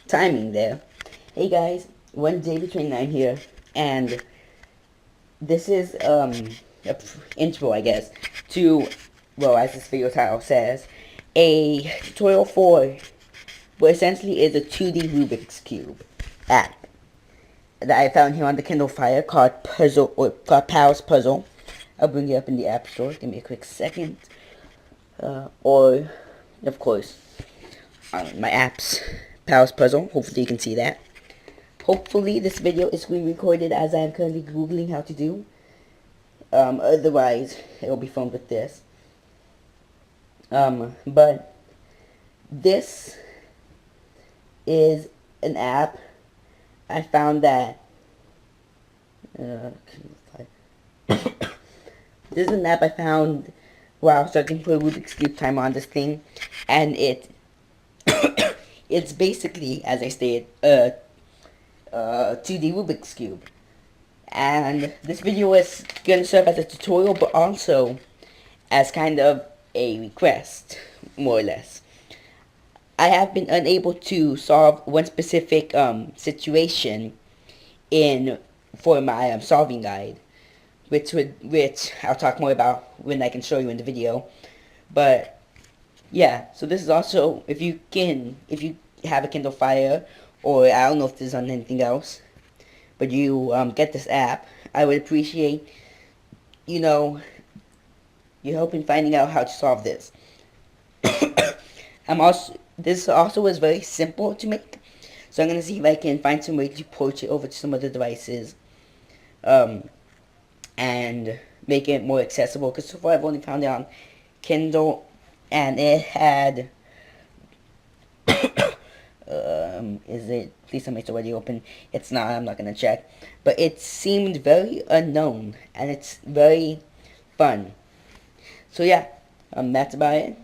timing there. Hey guys, one day between 9 here, and this is a intro, I guess, to, well, as this video title says, a tutorial for what essentially is a 2D Rubik's Cube app that I found here on the Kindle Fire called Puzzle, or called Pals Puzzle. I'll bring it up in the App Store. Give me a quick second. Or, of course, my apps, Pals Puzzle. Hopefully you can see that. Hopefully this video is screen recorded as I am currently Googling how to do. Otherwise, it will be filmed with this. But this is an app. I found that this is an app I found while searching for a Rubik's Cube timer on this thing, and it's basically, as I stated, 2D Rubik's Cube. And this video is going to serve as a tutorial, but also as kind of a request, more or less. I have been unable to solve one specific situation for my solving guide, which I'll talk more about when I can show you in the video. But yeah, so this is also, if you have a Kindle Fire, or I don't know if this is on anything else, but you get this app, I would appreciate, your help in finding out how to solve this. This also is very simple to make, so I'm going to see if I can find some way to port it over to some other devices, and make it more accessible, because so far I've only found it on Kindle, and it had, please tell me it's already open. It's not, I'm not going to check, but it seemed very unknown, and it's very fun. So yeah, that's about it.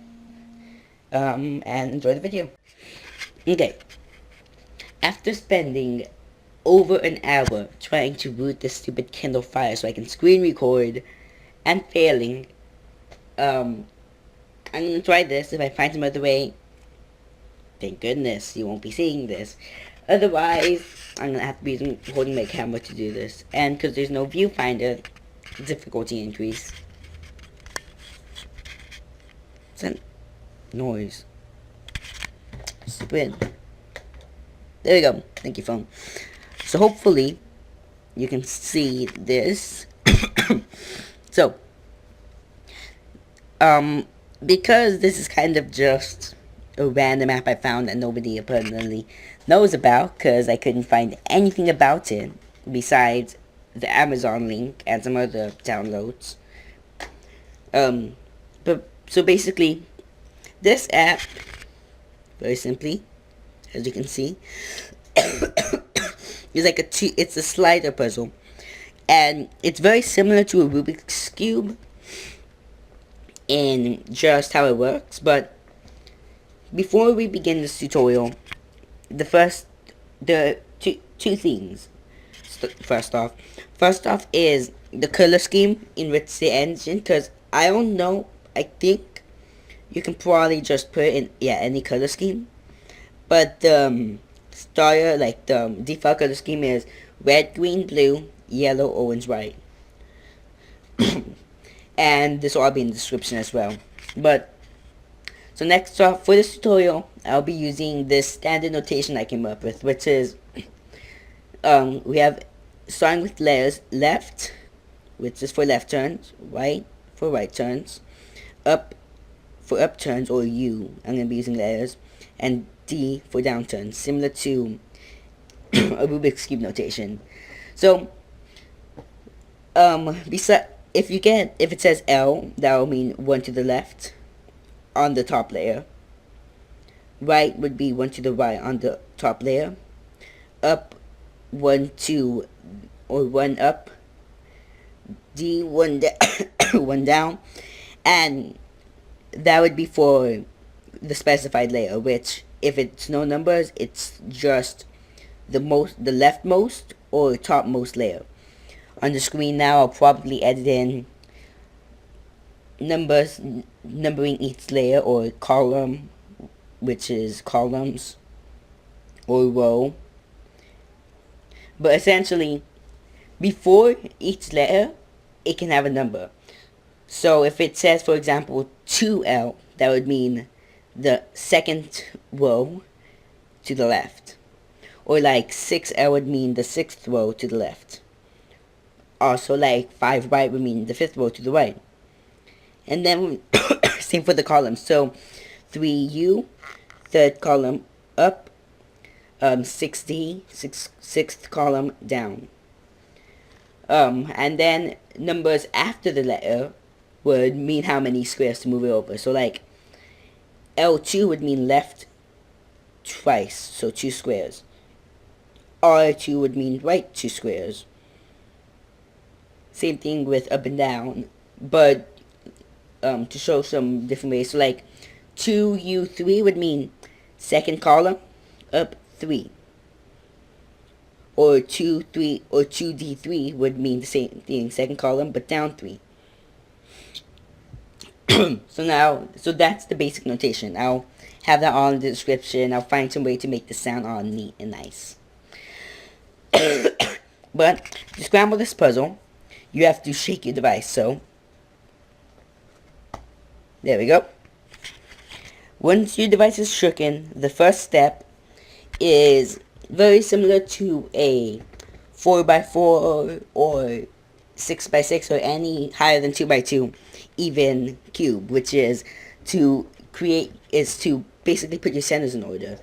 And enjoy the video. Okay. After spending over an hour trying to root this stupid Kindle Fire so I can screen record and failing, I'm gonna try this. If I find some other way, thank goodness you won't be seeing this. Otherwise, I'm gonna have to be holding my camera to do this. And because there's no viewfinder, difficulty increase. Noise. Stupid. There we go. Thank you, phone. So hopefully you can see this. So because this is kind of just a random app I found that nobody apparently knows about, because I couldn't find anything about it besides the Amazon link and some other downloads. But so basically, this app, very simply, as you can see, is like it's a slider puzzle, and it's very similar to a Rubik's Cube in just how it works. But before we begin this tutorial, the two things. First off is the color scheme in which the engine, because I don't know, I think you can probably just put in, any color scheme. But the starter, like the default color scheme is red, green, blue, yellow, orange, white. And this will all be in the description as well. But, so next off, for this tutorial, I'll be using this standard notation I came up with, which is, we have, starting with layers, left, which is for left turns, right for right turns, up for up turns, or U, I'm going to be using layers, and D for down turns, similar to a Rubik's Cube notation. So, if it says L, that will mean 1 to the left on the top layer. Right would be 1 to the right on the top layer. Up, 1 to, or 1 up. D, 1 1 down. And that would be for the specified layer, which, if it's no numbers, it's just the leftmost or topmost layer. On the screen now, I'll probably edit in numbering each layer, or column, which is columns, or row. But essentially, before each letter, it can have a number. So if it says, for example, 2L, that would mean the second row to the left. Or like 6L would mean the sixth row to the left. Also, like 5 right would mean the fifth row to the right. And then, same for the columns. So, 3U, third column up, 6D, sixth column down. And then numbers after the letter would mean how many squares to move it over. So like L2 would mean left twice, so 2 squares. R2 would mean right 2 squares. Same thing with up and down, but to show some different ways. So like 2U3 would mean second column up 3. Or 2-3 or 2D3 would mean the same thing, second column but down 3. So that's the basic notation. I'll have that all in the description. I'll find some way to make this sound all neat and nice. But to scramble this puzzle, you have to shake your device. So there we go. Once your device is shooken, the first step is very similar to a 4x4 or 6x6 or any higher than 2x2 even cube, which is to basically put your centers in order.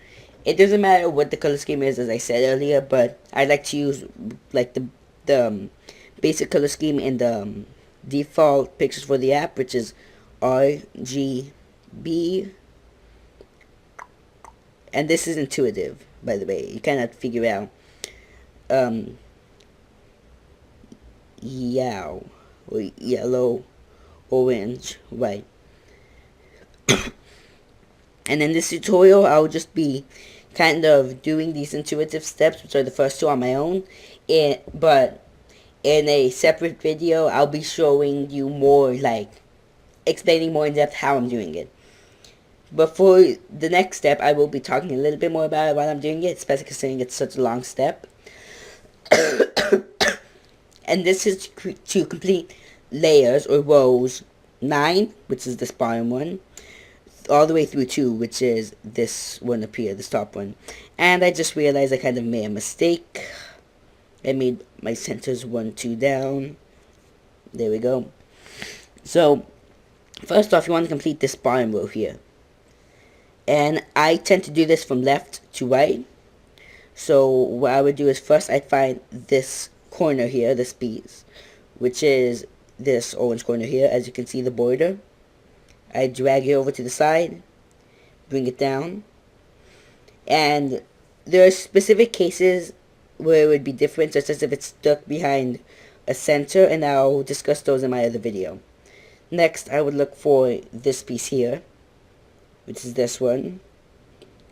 It doesn't matter what the color scheme is, as I said earlier, but I like to use like the basic color scheme in the default pictures for the app, which is RGB. And this is intuitive, by the way. You cannot figure out yellow or yellow, orange, white. And in this tutorial, I'll just be kind of doing these intuitive steps, which are the first two on my own. But in a separate video, I'll be showing you more, like, explaining more in depth how I'm doing it. But for the next step, I will be talking a little bit more about it while I'm doing it, especially considering it's such a long step. And this is to complete layers or rows 9, which is this bottom one, all the way through 2, which is this one up here, this top one. And I just realized I kind of made a mistake. I made my centers 1, 2 down. There we go. So, first off, you want to complete this bottom row here. And I tend to do this from left to right. So what I would do is first I'd find this corner here, this piece, which is this orange corner here. As you can see, the border. I drag it over to the side, bring it down. And there are specific cases where it would be different, such as if it's stuck behind a center, and I'll discuss those in my other video. Next, I would look for this piece here, which is this one.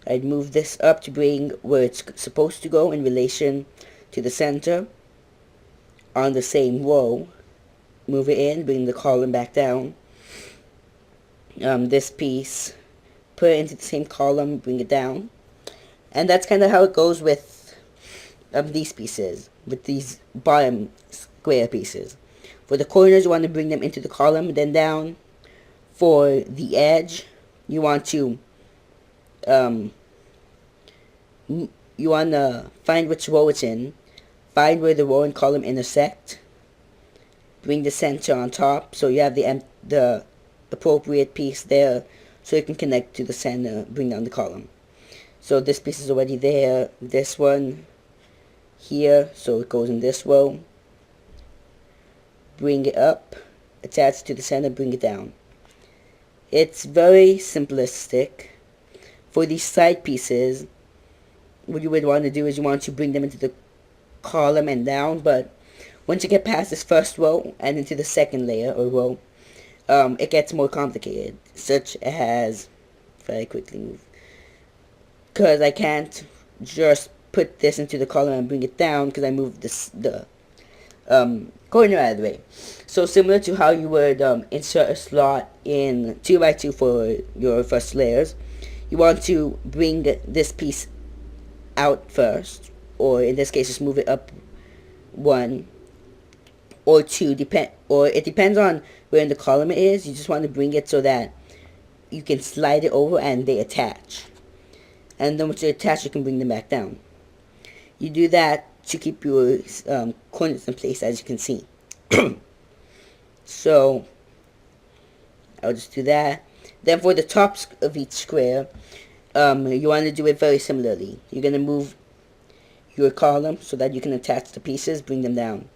I'd move this up to bring where it's supposed to go in relation to the center. On the same row, move it in, bring the column back down. This piece, put it into the same column, bring it down. And that's kind of how it goes with these pieces, with these bottom square pieces. For the corners, you want to bring them into the column, then down. For the edge, you want to find which row it's in, find where the row and column intersect, bring the center on top, so you have the appropriate piece there, so it can connect to the center, bring down the column. So this piece is already there, this one here, so it goes in this row, bring it up, attach it to the center, bring it down. It's very simplistic. For these side pieces, what you would want to do is you want to bring them into the column and down, but once you get past this first row and into the second layer or row, it gets more complicated, such as, if I quickly move, because I can't just put this into the column and bring it down because I moved the corner out of the way. So similar to how you would insert a slot in 2x2 for your first layers, you want to bring this piece out first, or in this case just move it up 1 or 2, or it depends on where in the column it is. You just want to bring it so that you can slide it over and they attach. And then once they're attached, you can bring them back down. You do that to keep your coordinates in place, as you can see. So I'll just do that. Then for the tops of each square, you want to do it very similarly. You're going to move your column so that you can attach the pieces, bring them down.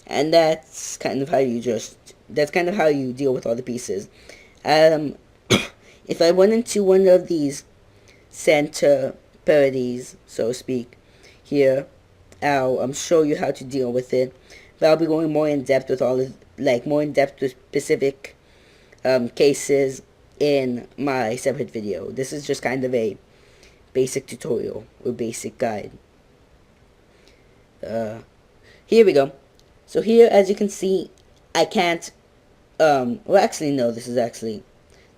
And that's kind of how you deal with all the pieces. If I went into one of these center parities, so to speak, here, I'll show you how to deal with it. But I'll be going more in depth with with specific cases in my separate video. This is just kind of a basic tutorial or basic guide. Here we go. So here, as you can see, I can't, well actually no, this is actually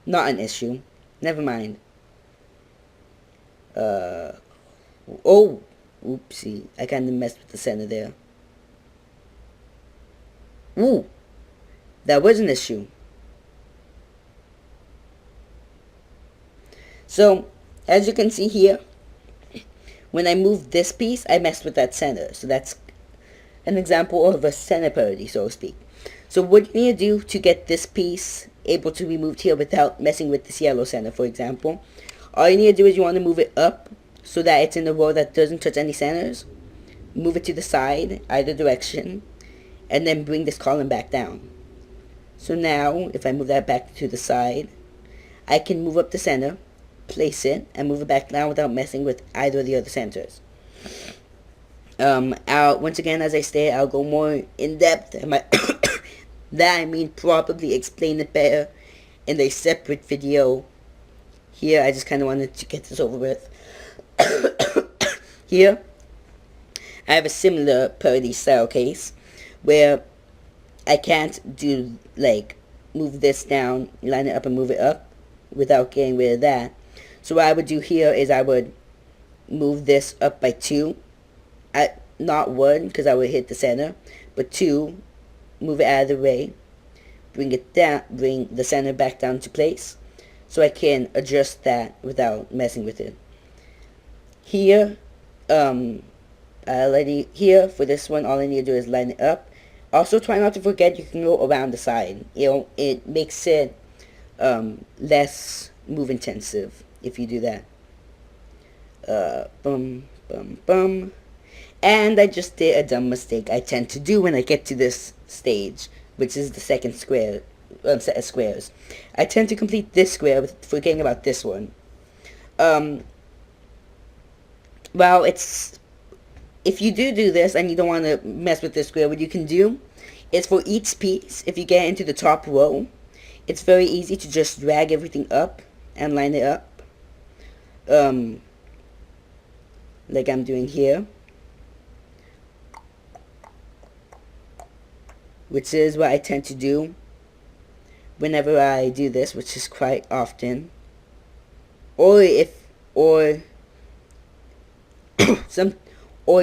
not an issue. Never mind. Oh, oopsie, I kind of messed with the center there. Ooh, that was an issue. So, as you can see here, when I moved this piece, I messed with that center. So that's an example of a center parity, so to speak. So what you need to do to get this piece able to be moved here without messing with this yellow center, for example, all you need to do is you want to move it up so that it's in a row that doesn't touch any centers. Move it to the side, either direction, and then bring this column back down. So now, if I move that back to the side, I can move up the center, place it, and move it back down without messing with either of the other centers. Once again, as I stated, I'll go more in depth. That I mean probably explain it better in a separate video. Here, I just kind of wanted to get this over with. Here, I have a similar parity style case where I can't do, move this down, line it up and move it up without getting rid of that. So what I would do here is I would move this up by 2. Not 1, because I would hit the center, but 2, move it out of the way, bring it down, bring the center back down to place, so I can adjust that without messing with it. Here, here for this one, all I need to do is line it up. Also, try not to forget you can go around the side. It makes it less move intensive if you do that. Bum, bum, bum. And I just did a dumb mistake I tend to do when I get to this stage, which is the second square, set of squares. I tend to complete this square with forgetting about this one. Well, if you do this and you don't want to mess with this square, what you can do is for each piece, if you get into the top row, it's very easy to just drag everything up and line it up. Like I'm doing here. Which is what I tend to do whenever I do this, which is quite often. Or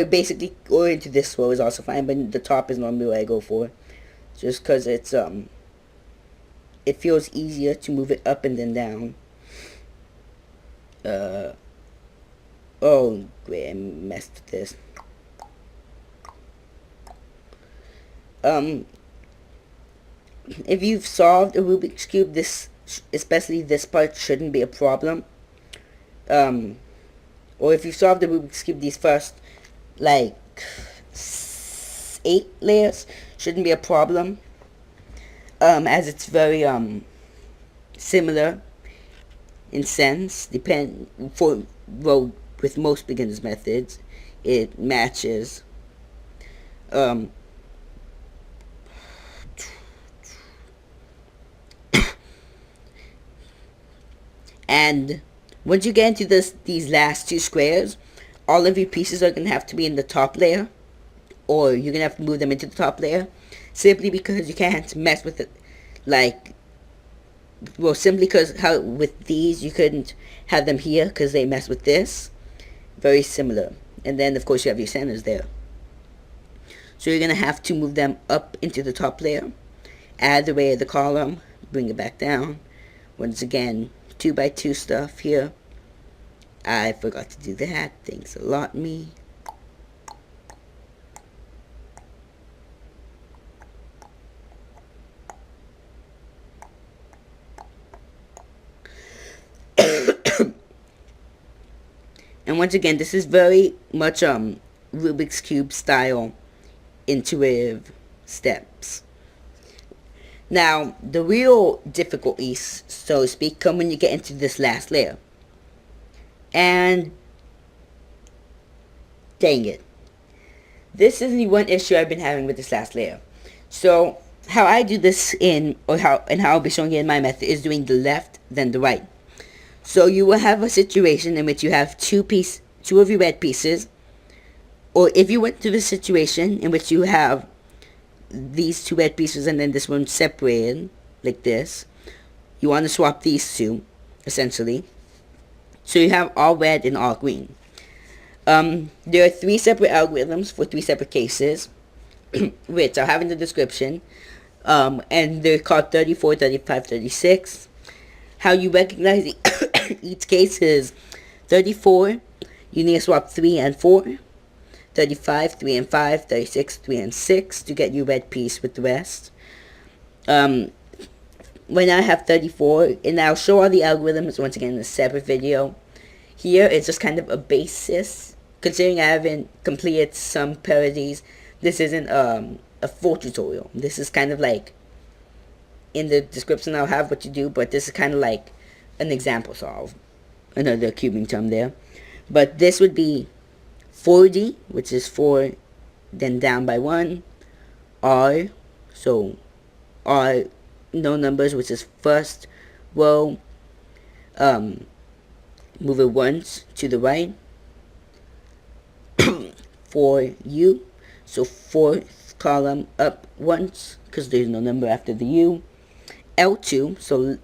basically into this row is also fine, but the top is normally what I go for, just because it's it feels easier to move it up and then down. Oh great, I messed with this. If you've solved a Rubik's Cube, especially this part, shouldn't be a problem. Or if you've solved the Rubik's Cube, these first, 8 layers, shouldn't be a problem. As it's very, similar in sense, with most beginners methods, it matches. And once you get into these last 2 squares, all of your pieces are going to have to be in the top layer, or you're going to have to move them into the top layer, simply because you can't mess with it, simply because with these you couldn't have them here because they mess with this. very similar. And then of course you have your centers there. So you're going to have to move them up into the top layer, add the way of the column, bring it back down. Once again, 2x2 stuff here. I forgot to do that. Thanks a lot, me. And once again, this is very much Rubik's Cube style intuitive steps. Now, the real difficulties, so to speak, come when you get into this last layer. And dang it. This is the one issue I've been having with this last layer. So, how I do this how I'll be showing you in my method is doing the left, then the right. So you will have a situation in which you have two of your red pieces, or if you went to the situation in which you have these two red pieces and then this one separated like this, you want to swap these two, essentially. So you have all red and all green. There are 3 separate algorithms for 3 separate cases, which I'll have in the description, and they're called 34, 35, 36. How you recognize each case is 34, you need to swap 3 and 4, 35, 3 and 5, 36, 3 and 6 to get your red piece with the rest. When I have 34, and I'll show all the algorithms once again in a separate video. Here it's just kind of a basis, considering I haven't completed some parities. This isn't a full tutorial. This is kind of like, in the description I'll have what you do, but this is kind of like an example solve. Another cubing term there. But this would be 4D, which is 4, then down by 1. R, so R, no numbers, which is first row. Move it once to the right. For U, so 4th column up once, because there's no number after the U. L2, so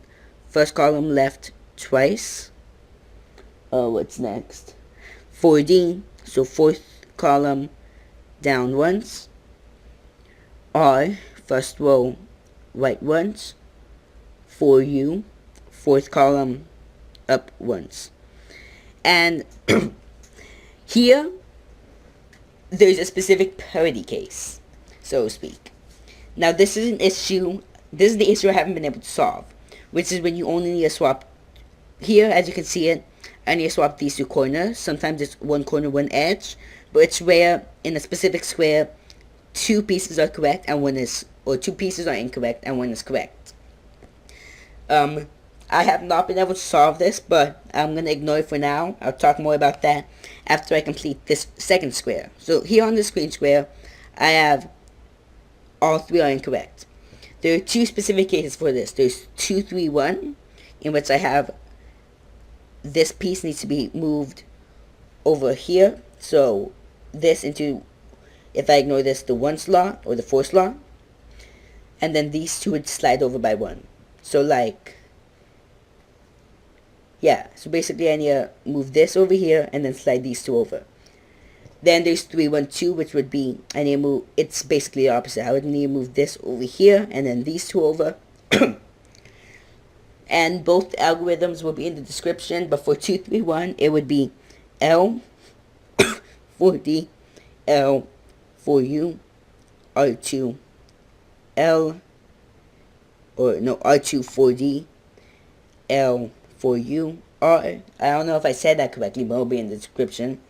first column left twice. What's next? 4D, so 4th column down once. R, first row right once. 4U, 4th column up once. And here, there's a specific parity case, so to speak. Now this is the issue I haven't been able to solve, which is when you only need to swap. Here, as you can see it, I need to swap these 2 corners. Sometimes it's 1 corner, 1 edge, but it's rare in a specific square 2 pieces are correct and 2 pieces are incorrect and 1 is correct. I have not been able to solve this, but I'm going to ignore it for now. I'll talk more about that after I complete this second square. So here on this green square, I have all 3 are incorrect. There are 2 specific cases for this. There's 2, 3, 1, in which I have this piece needs to be moved over here. So this into, if I ignore this, the 1 slot or the 4 slot. And then these 2 would slide over by 1. So like, yeah, so basically I need to move this over here and then slide these 2 over. Then there's 3, 1, 2, which would be, I need to move, it's basically the opposite. I would need to move this over here and then these 2 over. And both algorithms will be in the description, but for 2, 3, 1, it would be L, 4D, L, 4U, R2, L, or no, R2, 4D, L, 4U, R. I don't know if I said that correctly, but it'll be in the description.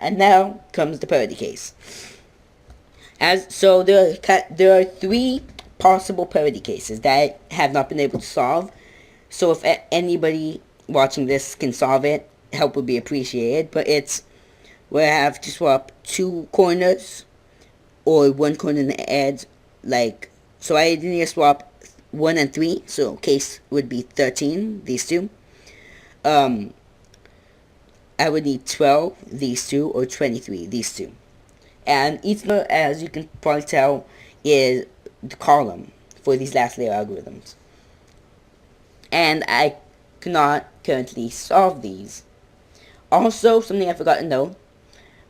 And now comes the parity case. So there are 3 possible parity cases that I have not been able to solve. So if anybody watching this can solve it, help would be appreciated. But it's where I have to swap 2 corners or 1 corner in the edge. Like, so I need to swap 1 and 3. So case would be 13, these 2. I would need 12, these 2, or 23, these 2. And each number, as you can probably tell, is the column for these last layer algorithms. And I cannot currently solve these. Also, something I forgot to note,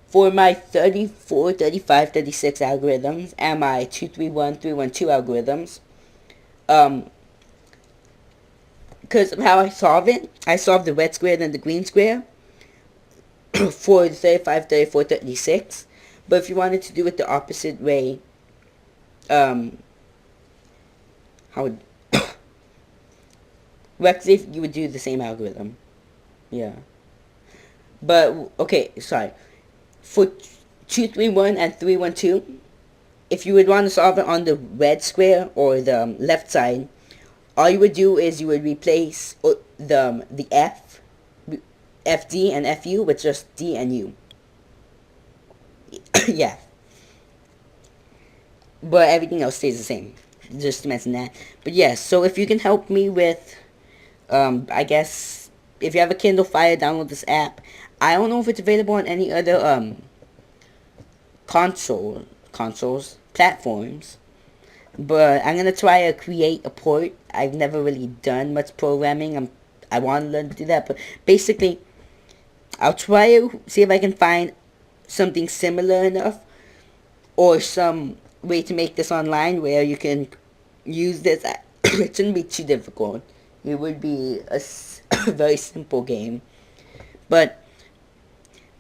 for my 34, 35, 36 algorithms and my 231, 312 algorithms, because of how I solve it, I solve the red square then the green square for the 35, 34, 36. But if you wanted to do it the opposite way, how would Rexif, you would do the same algorithm. Yeah. But, okay, sorry. For 231 and 312, if you would want to solve it on the red square or the left side, all you would do is you would replace the F, FD and FU with just D and U. Yeah. But everything else stays the same. Just to mention that. But yes, so if you can help me with, I guess, if you have a Kindle Fire, download this app. I don't know if it's available on any other, consoles, platforms. But I'm gonna try to create a port. I've never really done much programming. I want to learn to do that. But basically, I'll try to see if I can find something similar enough, or some way to make this online where you can use this. It shouldn't be too difficult. It would be a very simple game. But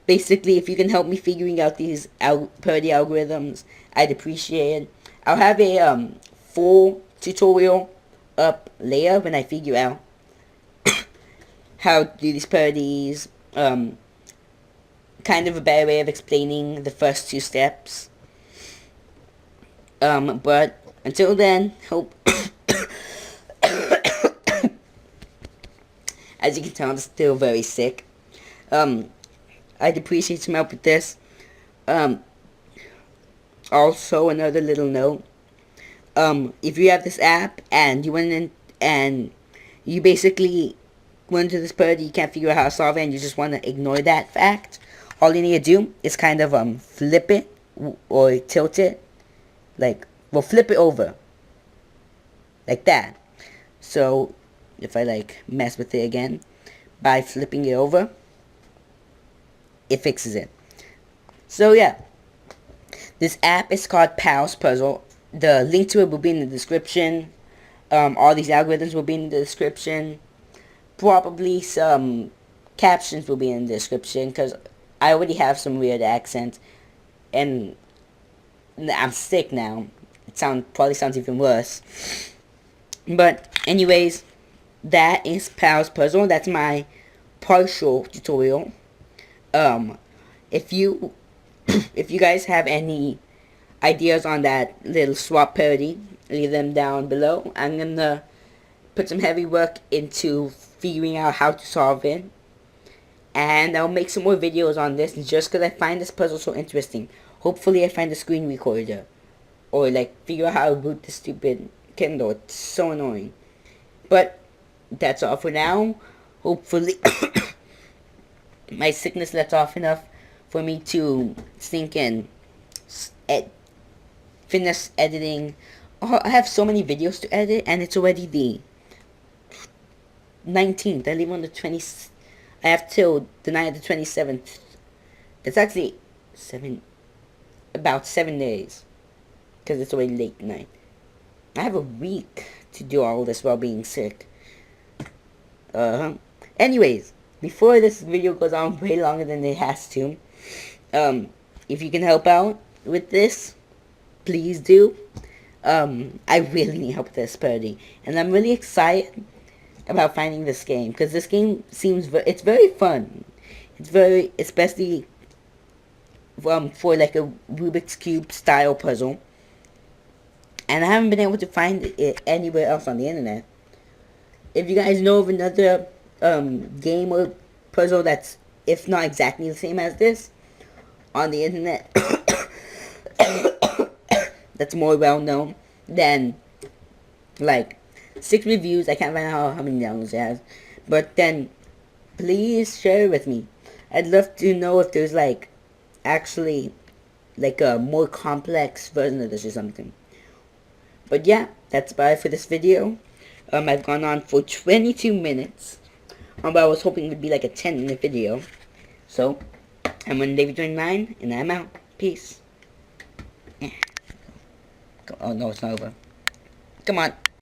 basically, if you can help me figuring out these parity algorithms, I'd appreciate it. I'll have a full tutorial up later when I figure out how to do these parities. Kind of a better way of explaining the first two steps. But until then, hope. As you can tell, I'm still very sick. I'd appreciate some help with this. Also, another little note. If you have this app and you went in and you basically went to this parity, you can't figure out how to solve it, and you just want to ignore that fact, all you need to do is kind of flip it or tilt it. Like, we'll flip it over. Like that. So, if I like mess with it again, by flipping it over, it fixes it. So yeah, this app is called Pal's Puzzle. The link to it will be in the description. All these algorithms will be in the description. Probably some captions will be in the description, because I already have some weird accents, and I'm sick now. It probably sounds even worse. But anyways, that is Pal's Puzzle. That's my partial tutorial. If you guys have any ideas on that little swap parity, leave them down below. I'm gonna put some heavy work into figuring out how to solve it, and I'll make some more videos on this just because I find this puzzle so interesting. Hopefully I find a screen recorder, or like figure out how to boot the stupid Kindle. It's so annoying. But that's all for now. Hopefully my sickness lets off enough for me to sink in, finish editing. Oh, I have so many videos to edit, and it's already the 19th. I leave on the 20th. I have till the night of the 27th. That's actually about 7 days, because it's already late night. I have a week to do all this while being sick. Anyways, before this video goes on way longer than it has to, if you can help out with this, please do. I really need help with this party, and I'm really excited about finding this game, because this game seems it's very fun. It's very, especially for like a Rubik's Cube style puzzle, and I haven't been able to find it anywhere else on the internet. If you guys know of another game or puzzle that's, if not exactly the same as this, on the internet, that's more well known, then like 6 reviews. I can't find out how many downloads it has, but then please share it with me. I'd love to know if there's like actually like a more complex version of this or something. But yeah, that's about it for this video. I've gone on for 22 minutes. But I was hoping it would be like a 10-minute video. So, I'm on David 29, and I'm out. Peace. Yeah. Oh no, it's not over. Come on.